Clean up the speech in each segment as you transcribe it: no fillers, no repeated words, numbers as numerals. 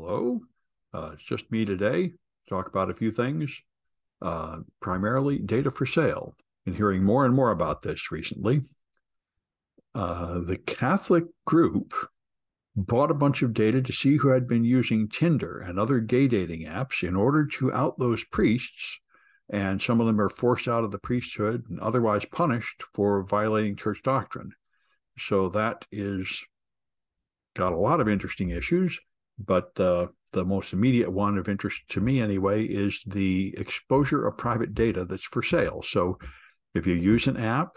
Hello. It's just me today. Talk about a few things, primarily data for sale. And hearing more and more about this recently. The Catholic group bought a bunch of data to see who had been using Tinder and other gay dating apps in order to out those priests. And some of them are forced out of the priesthood and otherwise punished for violating church doctrine. So that is got a lot of interesting issues, but the most immediate one of interest to me anyway is the exposure of private data that's for sale. So if you use an app,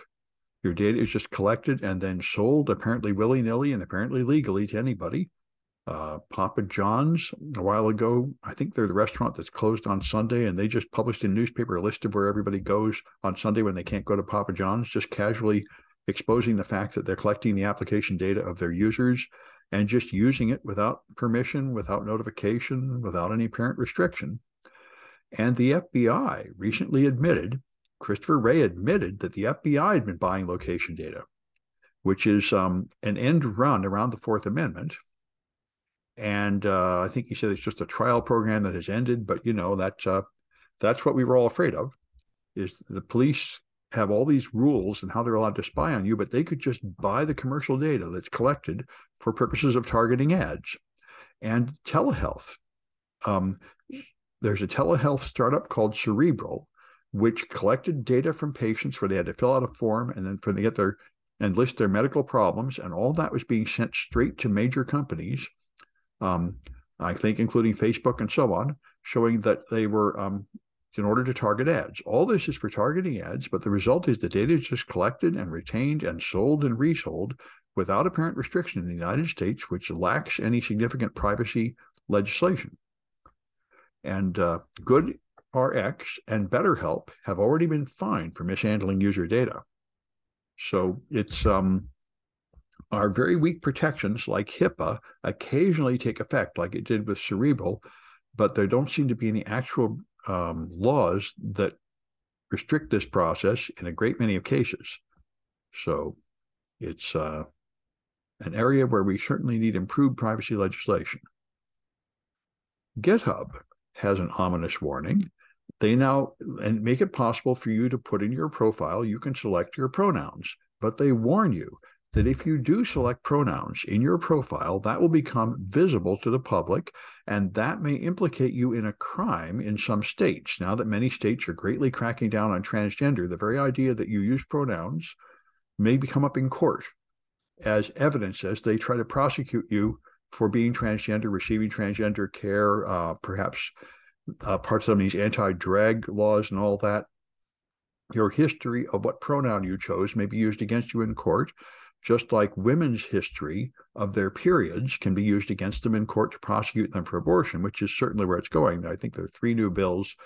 your data is just collected and then sold apparently willy-nilly and apparently legally to anybody. Papa John's a while ago, I think they're the restaurant that's closed on Sunday, and they just published in a newspaper a list of where everybody goes on Sunday when they can't go to Papa John's, just casually exposing the fact that they're collecting the application data of their users and just using it without permission, without notification, without any apparent restriction. And the FBI recently admitted, Christopher Wray admitted that the FBI had been buying location data, which is an end run around the Fourth Amendment. And I think he said it's just a trial program that has ended, but that's what we were all afraid of, is the police have all these rules and how they're allowed to spy on you, but they could just buy the commercial data that's collected for purposes of targeting ads. And telehealth. There's a telehealth startup called Cerebral, which collected data from patients where they had to fill out a form and then for they get their and list their medical problems, and all that was being sent straight to major companies, I think including Facebook and so on, showing that they were in order to target ads. All this is for targeting ads, but the result is the data is just collected and retained and sold and resold without apparent restriction in the United States, which lacks any significant privacy legislation. And GoodRx and BetterHelp have already been fined for mishandling user data. So it's our very weak protections like HIPAA occasionally take effect, like it did with Cerebral, but there don't seem to be any actual laws that restrict this process in a great many of cases. So it's an area where we certainly need improved privacy legislation. GitHub has an ominous warning. They now and make it possible for you to put in your profile, you can select your pronouns, but they warn you that if you do select pronouns in your profile, that will become visible to the public, and that may implicate you in a crime in some states. Now that many states are greatly cracking down on transgender, the very idea that you use pronouns may come up in court as evidence as they try to prosecute you for being transgender, receiving transgender care, perhaps parts of these anti-drag laws and all that. Your history of what pronoun you chose may be used against you in court, just like women's history of their periods can be used against them in court to prosecute them for abortion, which is certainly where it's going. I think there are 3 new bills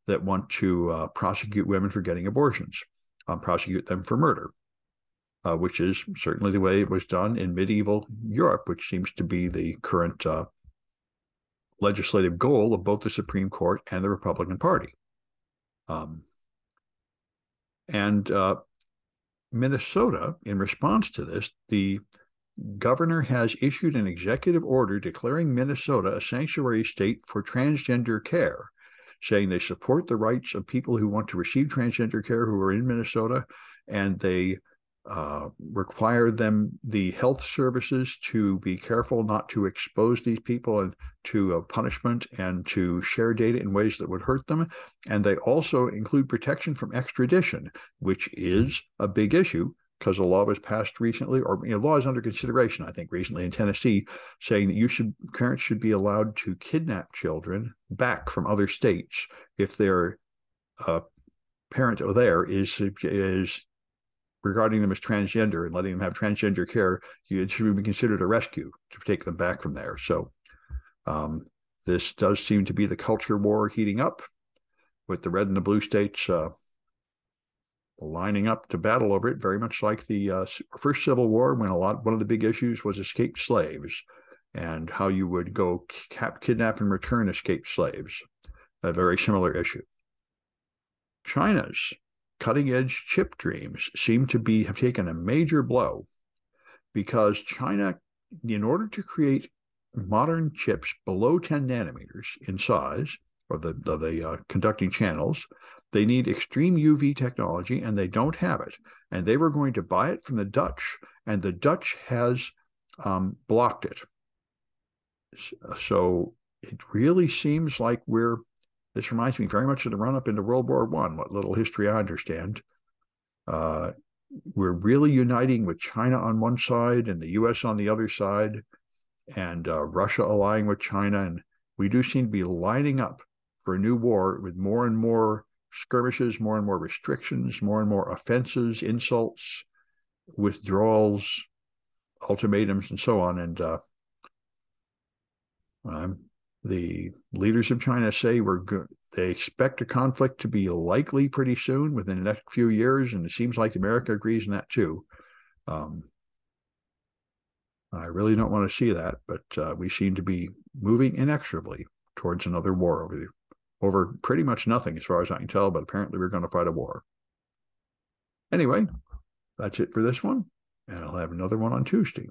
that want to prosecute women for getting abortions, prosecute them for murder, which is certainly the way it was done in medieval Europe, which seems to be the current legislative goal of both the Supreme Court and the Republican Party. Minnesota, in response to this, the governor has issued an executive order declaring Minnesota a sanctuary state for transgender care, saying they support the rights of people who want to receive transgender care who are in Minnesota, and they require them, the health services, to be careful not to expose these people and to punishment and to share data in ways that would hurt them. And they also include protection from extradition, which is a big issue because a law was passed recently, or law is under consideration, I think, recently in Tennessee, saying that parents should be allowed to kidnap children back from other states if their parent there is regarding them as transgender and letting them have transgender care. It should be considered a rescue to take them back from there. So this does seem to be the culture war heating up, with the red and the blue states lining up to battle over it, very much like the first Civil War, when one of the big issues was escaped slaves and how you would go kidnap and return escaped slaves. A very similar issue. China's cutting-edge chip dreams seem to have taken a major blow, because China, in order to create modern chips below 10 nanometers in size of the conducting channels. They need extreme UV technology, and they don't have it. And they were going to buy it from the Dutch, and the Dutch has blocked it. So it really seems like this reminds me very much of the run-up into World War I, what little history I understand. We're really uniting with China on one side and the U.S. on the other side, and Russia allying with China. And we do seem to be lining up for a new war with more and more skirmishes, more and more restrictions, more and more offenses, insults, withdrawals, ultimatums, and so on. And the leaders of China say they expect a conflict to be likely pretty soon, within the next few years, and it seems like America agrees in that too. I really don't want to see that, but we seem to be moving inexorably towards another war over pretty much nothing, as far as I can tell, but apparently we're going to fight a war. Anyway, that's it for this one, and I'll have another one on Tuesday.